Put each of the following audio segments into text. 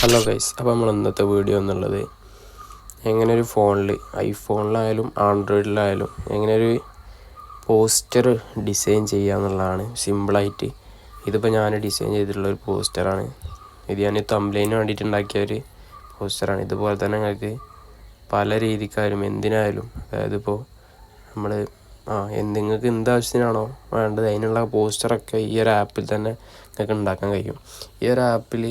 Hello guys, അപ്പോൾ നമ്മൾ ഇന്നത്തെ വീഡിയോ എന്നുള്ളത് എങ്ങനെ ഒരു ഫോണിൽ ഐഫോണിലായാലും ആൻഡ്രോയിഡിലായാലും എങ്ങനെ ഒരു പോസ്റ്റർ ഡിസൈൻ ചെയ്യുക എന്നുള്ളതാണ്. സിമ്പിളായിട്ട് ഇതിപ്പോൾ ഞാൻ ഡിസൈൻ ചെയ്തിട്ടുള്ള ഒരു പോസ്റ്ററാണ്. ഇത് ഞാൻ തംബ്നെയിലിന് വേണ്ടിയിട്ട് ഉണ്ടാക്കിയ ഒരു പോസ്റ്ററാണ്. ഇതുപോലെ തന്നെ നിങ്ങൾക്ക് പല രീതിക്കായാലും എന്തിനായാലും, അതായത് ഇപ്പോൾ നമ്മൾ നിങ്ങൾക്ക് എന്താവശ്യത്തിനാണോ വേണ്ടത് അതിനുള്ള പോസ്റ്ററൊക്കെ ഈ ഒരു ആപ്പിൽ തന്നെ നിങ്ങൾക്ക് ഉണ്ടാക്കാൻ കഴിയും. ഈ ഒരു ആപ്പിൽ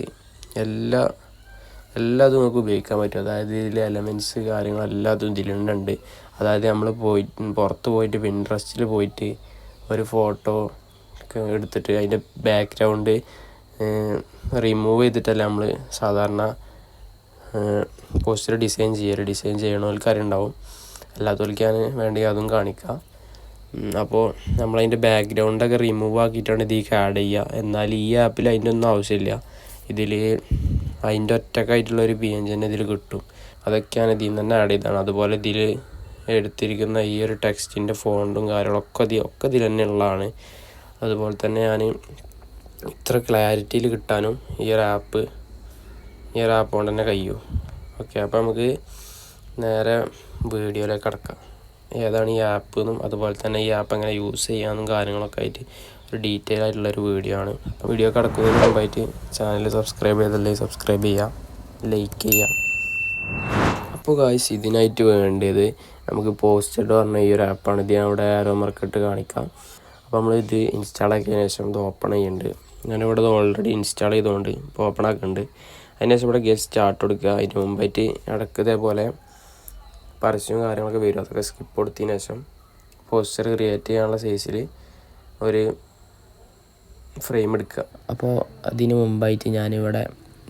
എല്ലാതും നമുക്ക് ഉപയോഗിക്കാൻ പറ്റും. അതായത് ഇതിൽ എലമെൻറ്റ്സ് കാര്യങ്ങളെല്ലാതും ഇതിലുണ്ട്. അതായത് നമ്മൾ പുറത്ത് പോയിട്ട് പിൻട്രസ്റ്റിൽ പോയിട്ട് ഒരു ഫോട്ടോ എടുത്തിട്ട് അതിൻ്റെ ബാക്ക്ഗ്രൗണ്ട് റിമൂവ് ചെയ്തിട്ടല്ല നമ്മൾ സാധാരണ പോസ്റ്റർ ഡിസൈൻ ചെയ്യണവർക്ക് അറിയുണ്ടാവും. അല്ലാത്തവർക്കാണ് വേണ്ടി അതും കാണിക്കാം. അപ്പോൾ നമ്മളതിൻ്റെ ബാക്ക്ഗ്രൗണ്ടൊക്കെ റിമൂവ് ആക്കിയിട്ടാണ് ഇതിലേക്ക് ആഡ് ചെയ്യുക. എന്നാൽ ഈ ആപ്പിൽ അതിൻ്റെ ഒന്നും ആവശ്യമില്ല. ഇതിൽ അതിൻ്റെ ഒറ്റക്കായിട്ടുള്ളൊരു PNG തന്നെ ഇതിൽ കിട്ടും. അതൊക്കെയാണ് ഇതിൽ നിന്ന് തന്നെ ആഡ് ചെയ്തതാണ്. അതുപോലെ ഇതിൽ എടുത്തിരിക്കുന്ന ഈ ഒരു ടെക്സ്റ്റിൻ്റെ ഫോണ്ടും കാര്യങ്ങളൊക്കെ ഇതിൽ തന്നെ ഉള്ളതാണ്. അതുപോലെ തന്നെ ഞാൻ ഇത്ര ക്ലാരിറ്റിയിൽ കിട്ടാനും ഈ ഒരു ആപ്പ് കൊണ്ട് തന്നെ കഴിയും. ഓക്കെ, അപ്പോൾ നമുക്ക് നേരെ വീഡിയോയിലേക്ക് കടക്കാം. ഏതാണ് ഈ ആപ്പ് എന്നും അതുപോലെ തന്നെ ഈ ആപ്പ് എങ്ങനെ യൂസ് ചെയ്യാമെന്നും കാര്യങ്ങളൊക്കെ ആയിട്ട് ഒരു ഡീറ്റെയിൽ ആയിട്ടുള്ളൊരു വീഡിയോ ആണ്. വീഡിയോ കിടക്കുന്നതിന് മുമ്പായിട്ട് ചാനൽ സബ്സ്ക്രൈബ് ചെയ്തല്ലെങ്കിൽ സബ്സ്ക്രൈബ് ചെയ്യുക, ലൈക്ക് ചെയ്യുക. അപ്പോൾ ഗായ്സ്, ഇതിനായിട്ട് വേണ്ടത് നമുക്ക് പോസ്റ്റഡ് പറഞ്ഞ ഈ ഒരു ആപ്പാണ്. ഇത് ഞാൻ ഇവിടെ ആരോ മാർക്കിട്ട് കാണിക്കാം. അപ്പോൾ നമ്മളിത് ഇൻസ്റ്റാൾ ആക്കിയതിന് ശേഷം ഇത് ഓപ്പൺ ചെയ്യുന്നുണ്ട്. ഞാനിവിടെ ഇത് ഓൾറെഡി ഇൻസ്റ്റാൾ ചെയ്തുകൊണ്ട് ഇപ്പോൾ ഓപ്പൺ ആക്കുന്നുണ്ട്. അതിന് ശേഷം ഇവിടെ ഗെറ്റ് സ്റ്റാർട്ട് കൊടുക്കുക. അതിന് മുമ്പായിട്ട് ഇടയ്ക്ക് ഇതേപോലെ പരസ്യവും കാര്യങ്ങളൊക്കെ വരും. അതൊക്കെ സ്കിപ്പ് കൊടുത്തതിന് ശേഷം പോസ്റ്റർ ക്രിയേറ്റ് ചെയ്യാനുള്ള സൈസിൽ ഒരു ഫ്രെയിം എടുക്കുക. അപ്പോൾ അതിന് മുമ്പായിട്ട് ഞാനിവിടെ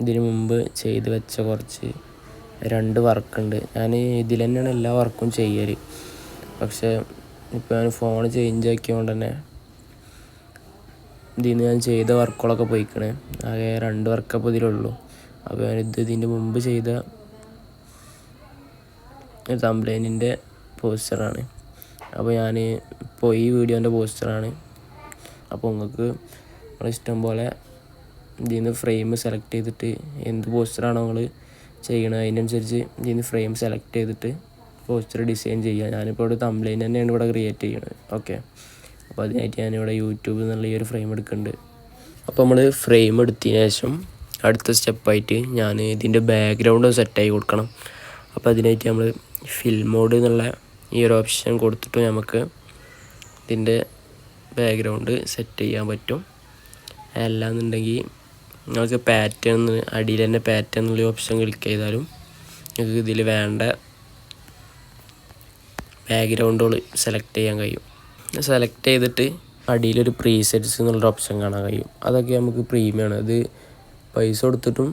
ഇതിന് മുമ്പ് ചെയ്ത് വെച്ച കുറച്ച് 2 വർക്കുണ്ട്. ഞാൻ ഇതിൽ തന്നെയാണ് എല്ലാ വർക്കും ചെയ്യൽ. പക്ഷേ ഇപ്പോൾ ഞാൻ ഫോൺ ചേഞ്ച് ആക്കിയതുകൊണ്ട് തന്നെ ഇതിൽ നിന്ന് ഞാൻ ചെയ്ത വർക്കുകളൊക്കെ പോയിക്കണേ. ആകെ 2 വർക്കപ്പോൾ ഇതിലുള്ളൂ. അപ്പോൾ ഇതിൻ്റെ മുമ്പ് ചെയ്ത തംബ്നെയിലിൻ്റെ പോസ്റ്ററാണ്. അപ്പോൾ ഞാൻ ഇപ്പോൾ ഈ വീഡിയോൻ്റെ പോസ്റ്ററാണ്. അപ്പോൾ നിങ്ങൾക്ക് ഇഷ്ടം പോലെ ഇതിൽ നിന്ന് ഫ്രെയിം സെലക്ട് ചെയ്തിട്ട് എന്ത് പോസ്റ്ററാണോ നിങ്ങൾ ചെയ്യണത് അതിനനുസരിച്ച് ഇതിൽ നിന്ന് ഫ്രെയിം സെലക്ട് ചെയ്തിട്ട് പോസ്റ്റർ ഡിസൈൻ ചെയ്യുക. ഞാനിപ്പോൾ ഇവിടെ തംബ്നെയിൽ തന്നെയാണ് ഇവിടെ ക്രിയേറ്റ് ചെയ്യണത്. ഓക്കെ, അപ്പോൾ അതിനായിട്ട് ഞാനിവിടെ യൂട്യൂബിൽ നിന്നുള്ള ഈ ഒരു ഫ്രെയിം എടുക്കുന്നുണ്ട്. അപ്പോൾ നമ്മൾ ഫ്രെയിം എടുത്തതിന് ശേഷം അടുത്ത സ്റ്റെപ്പായിട്ട് ഞാൻ ഇതിൻ്റെ ബാക്ക്ഗ്രൗണ്ട് സെറ്റായി കൊടുക്കണം. അപ്പോൾ അതിനായിട്ട് നമ്മൾ ഫിൽ മോഡ് എന്നുള്ള ഈ ഒരു ഓപ്ഷൻ കൊടുത്തിട്ട് നമുക്ക് ഇതിൻ്റെ ബാക്ക്ഗ്രൗണ്ട് സെറ്റ് ചെയ്യാൻ പറ്റും. അല്ലാന്നുണ്ടെങ്കിൽ നിങ്ങൾക്ക് പാറ്റേൺ അടിയിൽ തന്നെ പാറ്റേൺ എന്നുള്ള ഓപ്ഷൻ ക്ലിക്ക് ചെയ്താലും നിങ്ങൾക്ക് ഇതിൽ വേണ്ട ബാക്ക്ഗ്രൗണ്ടുകൾ സെലക്ട് ചെയ്യാൻ കഴിയും. സെലക്ട് ചെയ്തിട്ട് അടിയിലൊരു പ്രീസെറ്റ്സ് എന്നുള്ളൊരു ഓപ്ഷൻ കാണാൻ കഴിയും. അതൊക്കെ നമുക്ക് പ്രീമിയമാണ്. അത് പൈസ കൊടുത്തിട്ടും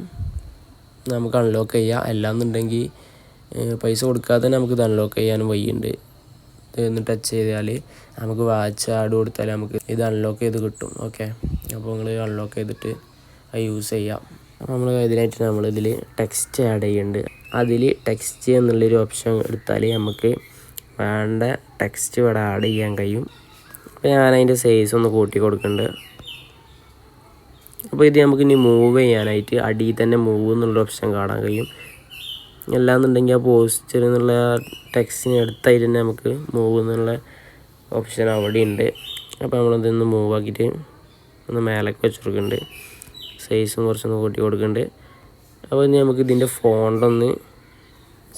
നമുക്ക് അൺലോക്ക് ചെയ്യാം. അല്ലാന്നുണ്ടെങ്കിൽ പൈസ കൊടുക്കാതെ തന്നെ നമുക്ക് ഇത് അൺലോക്ക് ചെയ്യാനും വഴിയുണ്ട്. ഇതൊന്ന് ടച്ച് ചെയ്താൽ നമുക്ക് വാച്ച് ആഡ് കൊടുത്താൽ നമുക്ക് ഇത് അൺലോക്ക് ചെയ്ത് കിട്ടും. ഓക്കെ, അപ്പോൾ നിങ്ങൾ അൺലോക്ക് ചെയ്തിട്ട് അത് യൂസ് ചെയ്യാം. അപ്പോൾ നമ്മൾ ഇതിനായിട്ട് നമ്മളിതിൽ ടെക്സ്റ്റ് ആഡ് ചെയ്യുന്നുണ്ട്. അതിൽ ടെക്സ്റ്റ് എന്നുള്ളൊരു ഓപ്ഷൻ എടുത്താൽ നമുക്ക് വേണ്ട ടെക്സ്റ്റ് ഇവിടെ ആഡ് ചെയ്യാൻ കഴിയും. അപ്പോൾ ഞാനതിൻ്റെ സൈസ് ഒന്ന് കൂട്ടി കൊടുക്കുന്നുണ്ട്. അപ്പോൾ ഇത് നമുക്ക് ഇനി മൂവ് ചെയ്യാനായിട്ട് അടിയിൽ തന്നെ മൂവ് എന്നുള്ള ഓപ്ഷൻ കാണാൻ കഴിയും. അല്ലാന്നുണ്ടെങ്കിൽ ആ പോസ്റ്റർ എന്നുള്ള ടെക്സ്റ്റിന് അടുത്തായിട്ട് തന്നെ നമുക്ക് മൂവ് എന്നുള്ള ഓപ്ഷൻ അവിടെ ഉണ്ട്. അപ്പോൾ നമ്മളതൊന്ന് മൂവ് ആക്കിയിട്ട് ഒന്ന് മേലേക്ക് വെച്ച് കൊടുക്കുന്നുണ്ട്. സൈസും കുറച്ചൊന്ന് കൂട്ടി കൊടുക്കുന്നുണ്ട്. അപ്പോൾ ഇനി നമുക്ക് ഇതിൻ്റെ ഫോണ്ടൊന്ന്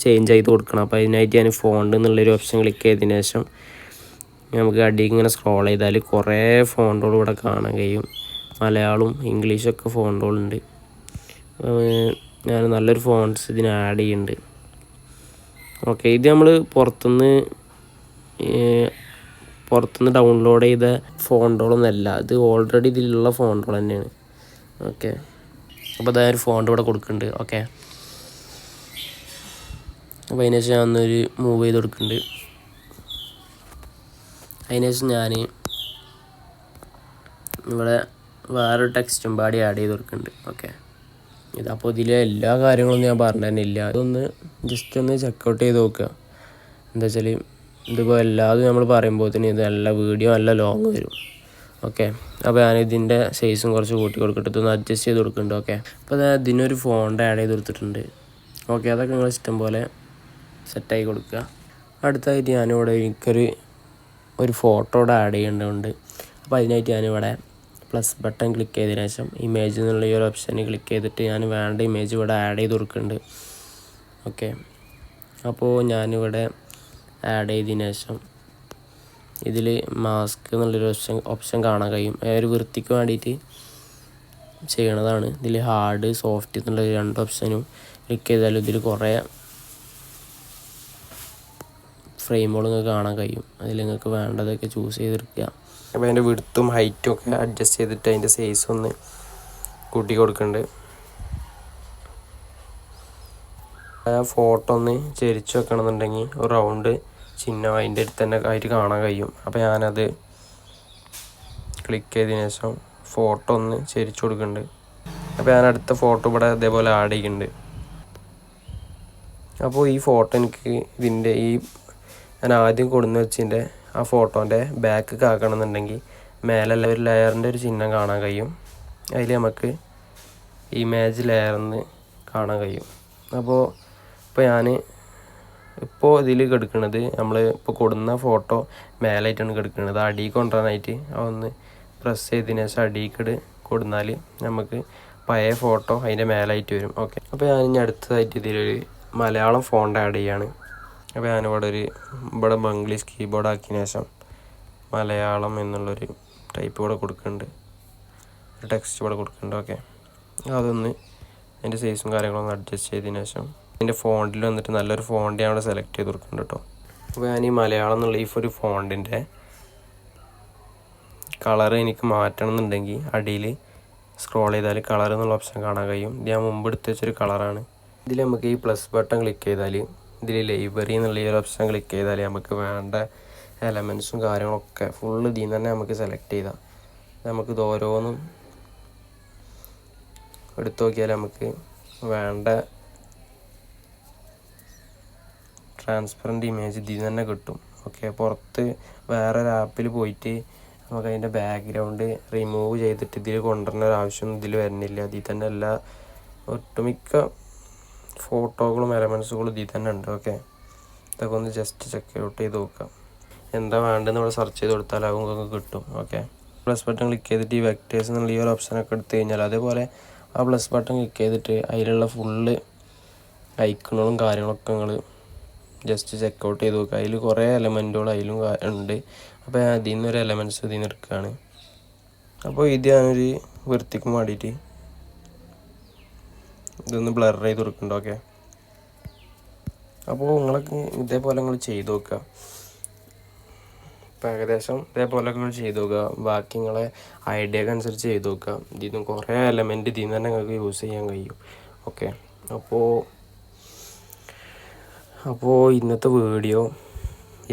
ചേഞ്ച് ചെയ്ത് കൊടുക്കണം. അപ്പോൾ അതിനായിട്ട് ഞാൻ ഫോണ്ട് എന്നുള്ളൊരു ഓപ്ഷൻ ക്ലിക്ക് ചെയ്തതിന് ശേഷം നമുക്ക് അടിയിൽ ഇങ്ങനെ സ്ക്രോൾ ചെയ്താൽ കുറേ ഫോണ്ടുകൾ ഇവിടെ കാണാൻ കഴിയും. മലയാളവും ഇംഗ്ലീഷൊക്കെ ഫോണ്ടുകളുണ്ട്. ഞാൻ നല്ലൊരു ഫോണ്ട്സ് ഇതിന് ആഡ് ചെയ്യുന്നുണ്ട്. ഓക്കെ, ഇത് നമ്മൾ പുറത്തുനിന്ന് ഡൗൺലോഡ് ചെയ്ത ഫോണ്ടുകളൊന്നുമല്ല, ഇത് ഓൾറെഡി ഇതിലുള്ള ഫോണ്ടുകൾ തന്നെയാണ്. ഓക്കെ, അപ്പോൾ അതായത് ഫോണ്ട് ഇവിടെ കൊടുക്കുന്നുണ്ട്. ഓക്കെ, അപ്പോൾ അതിന് ശേഷം ഞാൻ ഒന്നൊരു മൂവ് ചെയ്ത് കൊടുക്കുന്നുണ്ട്. അതിന് ശേഷം ഞാൻ ഇവിടെ വേറൊരു ടെക്സ്റ്റും പാടി ആഡ് ചെയ്ത് കൊടുക്കുന്നുണ്ട്. ഓക്കെ, ഇതപ്പോൾ ഇതിലെ എല്ലാ കാര്യങ്ങളൊന്നും ഞാൻ പറഞ്ഞു തന്നെ ഇല്ല. അതൊന്ന് ജസ്റ്റ് ഒന്ന് ചെക്കൗട്ട് ചെയ്ത് നോക്കുക. എന്താ വെച്ചാൽ ഇതിപ്പോൾ എല്ലാതും നമ്മൾ പറയുമ്പോൾ തന്നെ ഇത് നല്ല വീഡിയോ നല്ല ലോങ് വരും. ഓക്കെ. അപ്പോൾ ഞാൻ ഇതിൻ്റെ സൈസും കുറച്ച് കൂട്ടി കൊടുക്കട്ടെ, ഇതൊന്ന് അഡ്ജസ്റ്റ് ചെയ്ത് കൊടുക്കുന്നുണ്ട്. ഓക്കെ. അപ്പോൾ ഇതിനൊരു ഫോണ്ട് ആഡ് ചെയ്ത് കൊടുത്തിട്ടുണ്ട്. ഓക്കെ, അതൊക്കെ നിങ്ങൾ ഇഷ്ടം പോലെ സെറ്റായി കൊടുക്കുക. അടുത്തായിട്ട് ഞാനിവിടെ എനിക്കൊരു ഫോട്ടോയുടെ ആഡ് ചെയ്യേണ്ടതുണ്ട്. അപ്പോൾ അതിനായിട്ട് ഞാനിവിടെ പ്ലസ് ബട്ടൺ ക്ലിക്ക് ചെയ്തതിനു ശേഷം ഇമേജ് എന്നുള്ള ഈ ഒരു ഓപ്ഷന് ക്ലിക്ക് ചെയ്തിട്ട് ഞാൻ വേണ്ട ഇമേജ് ഇവിടെ ആഡ് ചെയ്ത് കൊടുക്കുന്നുണ്ട്. ഓക്കെ. അപ്പോൾ ഞാനിവിടെ ആഡ് ചെയ്തതിനു ശേഷം ഇതിൽ മാസ്ക് എന്നുള്ളൊരു ഓപ്ഷൻ കാണാൻ കഴിയും. ഒരു വൃത്തിക്ക് വേണ്ടിയിട്ട് ചെയ്യണതാണ്. ഇതിൽ ഹാർഡ് സോഫ്റ്റ് എന്നുള്ള 2 ഓപ്ഷനും ക്ലിക്ക് ചെയ്താലും ഇതിൽ കുറേ ഫ്രെയിമുകൾ നിങ്ങൾക്ക് കാണാൻ കഴിയും. അതിൽ നിങ്ങൾക്ക് വേണ്ടതൊക്കെ ചൂസ് ചെയ്തെടുക്കുക. അപ്പോൾ അതിൻ്റെ വിഡ്ത്തും ഹൈറ്റും ഒക്കെ അഡ്ജസ്റ്റ് ചെയ്തിട്ട് അതിൻ്റെ സൈസ് ഒന്ന് കൂട്ടി കൊടുക്കുന്നുണ്ട്. ആ ഫോട്ടോ ഒന്ന് ചെരിച്ച് വെക്കണമെന്നുണ്ടെങ്കിൽ ഒരു റൗണ്ട് ചിഹ്നം അതിൻ്റെ അടുത്ത് തന്നെ ആയിട്ട് കാണാൻ കഴിയും. അപ്പോൾ ഞാനത് ക്ലിക്ക് ചെയ്തതിന് ശേഷം ഫോട്ടോ ഒന്ന് ചെരിച്ച് കൊടുക്കുന്നുണ്ട്. അപ്പോൾ ഞാൻ അടുത്ത ഫോട്ടോ ഇവിടെ അതേപോലെ ആഡ് ചെയ്യുന്നുണ്ട്. അപ്പോൾ ഈ ഫോട്ടോ എനിക്ക് ഇതിൻ്റെ ഞാൻ ആദ്യം കൊടുന്ന് വെച്ചതിൻ്റെ ആ ഫോട്ടോൻ്റെ ബാക്ക് ആക്കണമെന്നുണ്ടെങ്കിൽ മേലെ ഒരു ലെയറിൻ്റെ ഒരു ചിഹ്നം കാണാൻ കഴിയും. അതിൽ നമുക്ക് ഇമേജ് ലെയറിന്ന് കാണാൻ കഴിയും. അപ്പോൾ ഞാൻ ഇതിൽ കിടക്കുന്നത് നമ്മൾ കൊടുക്കുന്ന ഫോട്ടോ മേലായിട്ടാണ് കിടക്കുന്നത്. അടിയിൽ കൊണ്ടുവരാനായിട്ട് അതൊന്ന് പ്രസ് ചെയ്തതിന് ശേഷം അടിയിൽ കൊടുന്നാൽ നമുക്ക് പഴയ ഫോട്ടോ അതിൻ്റെ മേലായിട്ട് വരും. ഓക്കെ. അപ്പോൾ ഞാനിനി അടുത്തതായിട്ട് ഇതിലൊരു മലയാളം ഫോണ്ട് ആഡ് ചെയ്യാണ്. അപ്പോൾ ഇവിടെ ഇംഗ്ലീഷ് കീബോർഡ് ആക്കിയതിന് ശേഷം മലയാളം എന്നുള്ളൊരു ടൈപ്പ് ഇവിടെ കൊടുക്കുന്നുണ്ട്, ഒരു ടെക്സ്റ്റ് ഇവിടെ കൊടുക്കുന്നുണ്ട്. ഓക്കെ. അതൊന്ന് അതിൻ്റെ സൈസും കാര്യങ്ങളൊന്ന് അഡ്ജസ്റ്റ് ചെയ്തതിന് ശേഷം ഇതിൻ്റെ ഫോണ്ടിൽ വന്നിട്ട് നല്ലൊരു ഫോണ്ട് ഞാൻ അവിടെ സെലക്ട് ചെയ്ത് കൊടുക്കുന്നുണ്ട് കേട്ടോ. അപ്പോൾ ഞാൻ ഈ മലയാളം എന്നുള്ള ഒരു ഫോണ്ടിൻ്റെ കളർ എനിക്ക് മാറ്റണം എന്നുണ്ടെങ്കിൽ അടിയിൽ സ്ക്രോൾ ചെയ്താൽ കളർ എന്നുള്ള ഓപ്ഷൻ കാണാൻ കഴിയും. ഇത് ഞാൻ മുമ്പ് എടുത്ത് വെച്ചൊരു കളറാണ്. ഇതിൽ നമുക്ക് ഈ പ്ലസ് ബട്ടൺ ക്ലിക്ക് ചെയ്താൽ ഇതിൽ ലൈബ്രറി എന്നുള്ള ഈ ഒരു ഓപ്ഷൻ ക്ലിക്ക് ചെയ്താൽ നമുക്ക് വേണ്ട എലമെൻറ്റ്സും കാര്യങ്ങളൊക്കെ ഫുള്ള് ഇതിൽ നിന്ന് തന്നെ നമുക്ക് സെലക്ട് ചെയ്താൽ നമുക്കിത് ഓരോന്നും എടുത്തു നോക്കിയാൽ നമുക്ക് വേണ്ട ട്രാൻസ്പെറൻറ്റ് ഇമേജ് ഇതിൽ നിന്ന് തന്നെ കിട്ടും. ഓക്കെ. പുറത്ത് വേറൊരു ആപ്പിൽ പോയിട്ട് നമുക്ക് അതിൻ്റെ ബാക്ക്ഗ്രൗണ്ട് റിമൂവ് ചെയ്തിട്ട് ഇതിൽ കൊണ്ടുവരുന്ന ഒരു ആവശ്യമൊന്നും ഇതിൽ വരുന്നില്ല. ഇതിൽ തന്നെ എല്ലാ ഒട്ടുമിക്ക ഫോട്ടോകളും എലമെൻസുകളും ഇതിൽ തന്നെ ഉണ്ട്. ഓക്കെ. ഇതൊക്കെ ഒന്ന് ജസ്റ്റ് ചെക്ക് ഔട്ട് ചെയ്ത് നോക്കാം. എന്താ വേണ്ടതെന്ന് ഇവിടെ സെർച്ച് ചെയ്ത് കൊടുത്താലാകും നമുക്ക് കിട്ടും. ഓക്കെ. പ്ലസ് ബട്ടൺ ക്ലിക്ക് ചെയ്തിട്ട് ഈ വെക്ടേഴ്സ് എന്നുള്ള ഈ ഒരു ഓപ്ഷനൊക്കെ എടുത്തു കഴിഞ്ഞാൽ അതേപോലെ ആ പ്ലസ് ബട്ടൺ ക്ലിക്ക് ചെയ്തിട്ട് അതിലുള്ള ഫുള്ള് ഐക്കണുകളും കാര്യങ്ങളൊക്കെ നിങ്ങൾ ജസ്റ്റ് ചെക്ക് ഔട്ട് ചെയ്ത് നോക്കുക. അതിൽ കുറേ എലമെൻറ്റുകൾ അതിലും ഉണ്ട്. അപ്പോൾ ഞാൻ ഇതിൽ നിന്നൊരു എലമെൻറ്റ്സ് ഇതിൽ നിന്ന് എടുക്കുകയാണ്. അപ്പോൾ ഇത് ഞാനൊരു വൃത്തിക്ക് വേണ്ടിയിട്ട് ഇതൊന്ന് ബ്ലർ ചെയ്ത് കൊടുക്കുന്നുണ്ട്. ഓക്കെ. അപ്പോൾ നിങ്ങൾക്ക് ഇതേപോലെ നിങ്ങൾ ചെയ്ത് നോക്കുക. ഇപ്പോൾ ഏകദേശം ഇതേപോലെ നിങ്ങൾ ചെയ്ത് നോക്കുക. ബാക്കി നിങ്ങളെ ഐഡിയക്ക് അനുസരിച്ച് ചെയ്ത് നോക്കുക. ഇതിൽ നിന്ന് കുറേ എലമെൻറ്റ് ഇതിൽ നിന്ന് തന്നെ നിങ്ങൾക്ക് യൂസ് ചെയ്യാൻ കഴിയും. ഓക്കെ. അപ്പോൾ ഇന്നത്തെ വീഡിയോ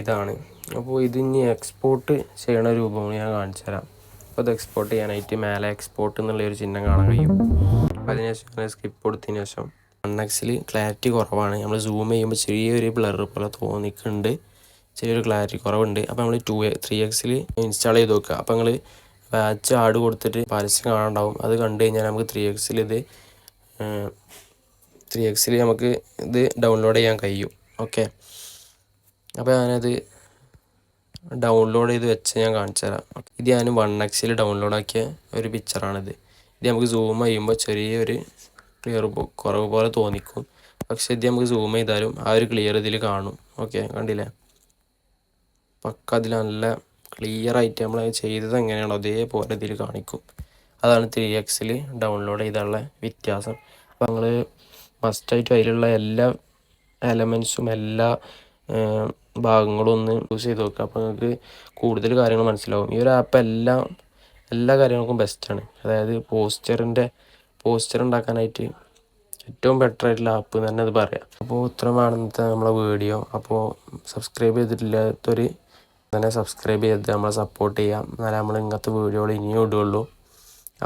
ഇതാണ്. അപ്പോൾ ഇതിനി എക്സ്പോർട്ട് ചെയ്യണ രൂപം ഞാൻ കാണിച്ചു തരാം. അപ്പോൾ ഇത് എക്സ്പോർട്ട് ചെയ്യാനായിട്ട് മേലെ എക്സ്പോർട്ട് എന്നുള്ളൊരു ചിഹ്നം കാണാൻ കഴിയും. അപ്പോൾ അതിനുശേഷം സ്കിപ്പ് കൊടുത്തതിന് ശേഷം 1x ക്ലാരിറ്റി കുറവാണ്. നമ്മൾ സൂം ചെയ്യുമ്പോൾ ചെറിയൊരു ബ്ലർ പോലെ തോന്നിക്കുന്നുണ്ട്, ചെറിയൊരു ക്ലാരിറ്റി കുറവുണ്ട്. അപ്പോൾ നമ്മൾ 3x ഇൻസ്റ്റാൾ ചെയ്ത് നോക്കുക. അപ്പോൾ നിങ്ങൾ വാച്ച് ആഡ് കൊടുത്തിട്ട് പരസ്യം കാണാണ്ടാവും. അത് കണ്ടു കഴിഞ്ഞാൽ നമുക്ക് 3x നമുക്ക് ഇത് ഡൗൺലോഡ് ചെയ്യാൻ കഴിയും. ഓക്കെ. അപ്പോൾ ഞാനത് ഡൗൺലോഡ് ചെയ്ത് വെച്ച് ഞാൻ കാണിച്ചു തരാം. ഇത് ഞാൻ 1x ഡൗൺലോഡ് ആക്കിയ ഒരു പിക്ചറാണിത്. ഇത് നമുക്ക് സൂം ചെയ്യുമ്പോൾ ചെറിയൊരു ക്ലിയർ കുറവ് പോലെ തോന്നിക്കും. പക്ഷേ ഇത് നമുക്ക് സൂം ചെയ്താലും ആ ഒരു ക്ലിയർ ഇതിൽ കാണും. ഓക്കെ. കണ്ടില്ലേ? പക്ക അതിൽ നല്ല ക്ലിയർ ആയിട്ട് നമ്മൾ ചെയ്തത് എങ്ങനെയാണോ അതേപോലെ ഇതിൽ കാണിക്കും. അതാണ് 3x ഡൗൺലോഡ് ചെയ്താലുള്ള വ്യത്യാസം. അപ്പോൾ നിങ്ങൾ മസ്റ്റായിട്ടും അതിലുള്ള എല്ലാ എലമെൻറ്റ്സും എല്ലാ ഭാഗങ്ങളും ഒന്ന് യൂസ് ചെയ്ത് നോക്കുക. അപ്പോൾ നിങ്ങൾക്ക് കൂടുതൽ കാര്യങ്ങൾ മനസ്സിലാവും. ഈ ഒരു ആപ്പ് എല്ലാ കാര്യങ്ങൾക്കും ബെസ്റ്റാണ്. അതായത് പോസ്റ്റർ ഉണ്ടാക്കാനായിട്ട് ഏറ്റവും ബെറ്റർ ആയിട്ടുള്ള ആപ്പ് എന്ന് തന്നെ അത് പറയാം. അപ്പോൾ ഇത്രയുമാണ് ഇന്നത്തെ നമ്മളെ വീഡിയോ. അപ്പോൾ സബ്സ്ക്രൈബ് ചെയ്തിട്ടില്ലാത്തവർ തന്നെ സബ്സ്ക്രൈബ് ചെയ്ത് നമ്മളെ സപ്പോർട്ട് ചെയ്യാം. എന്നാലും നമ്മൾ ഇങ്ങനത്തെ വീഡിയോകൾ ഇനിയും ഇടുകയുള്ളൂ.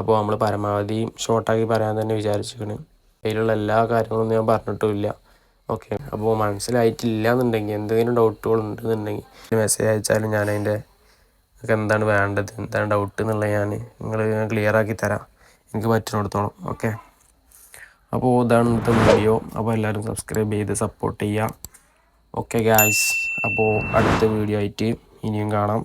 അപ്പോൾ നമ്മൾ പരമാവധി ഷോർട്ടാക്കി പറയാൻ തന്നെ വിചാരിച്ചിരിക്കണം. അതിലുള്ള എല്ലാ കാര്യങ്ങളും ഞാൻ പറഞ്ഞിട്ടുമില്ല. ഓക്കെ. അപ്പോൾ മനസ്സിലായിട്ടില്ല എന്നുണ്ടെങ്കിൽ എന്തെങ്കിലും ഡൗട്ടുകൾ ഉണ്ടെന്നുണ്ടെങ്കിൽ മെസ്സേജ് അയച്ചാലും ഞാൻ അതിൻ്റെ നിങ്ങൾക്ക് എന്താണ് വേണ്ടത്, എന്താണ് ഡൗട്ട് എന്നുള്ളത് നിങ്ങൾ ക്ലിയർ ആക്കി തരാം എനിക്ക് പറ്റുന്നിടത്തോളം. ഓക്കെ, അപ്പോൾ ഇതാണ് ഇന്നത്തെ വീഡിയോ. അപ്പോൾ എല്ലാവരും സബ്സ്ക്രൈബ് ചെയ്ത് സപ്പോർട്ട് ചെയ്യുക. ഓക്കെ ഗായ്സ്, അപ്പോൾ അടുത്ത വീഡിയോ ആയിട്ട് ഇനിയും കാണാം.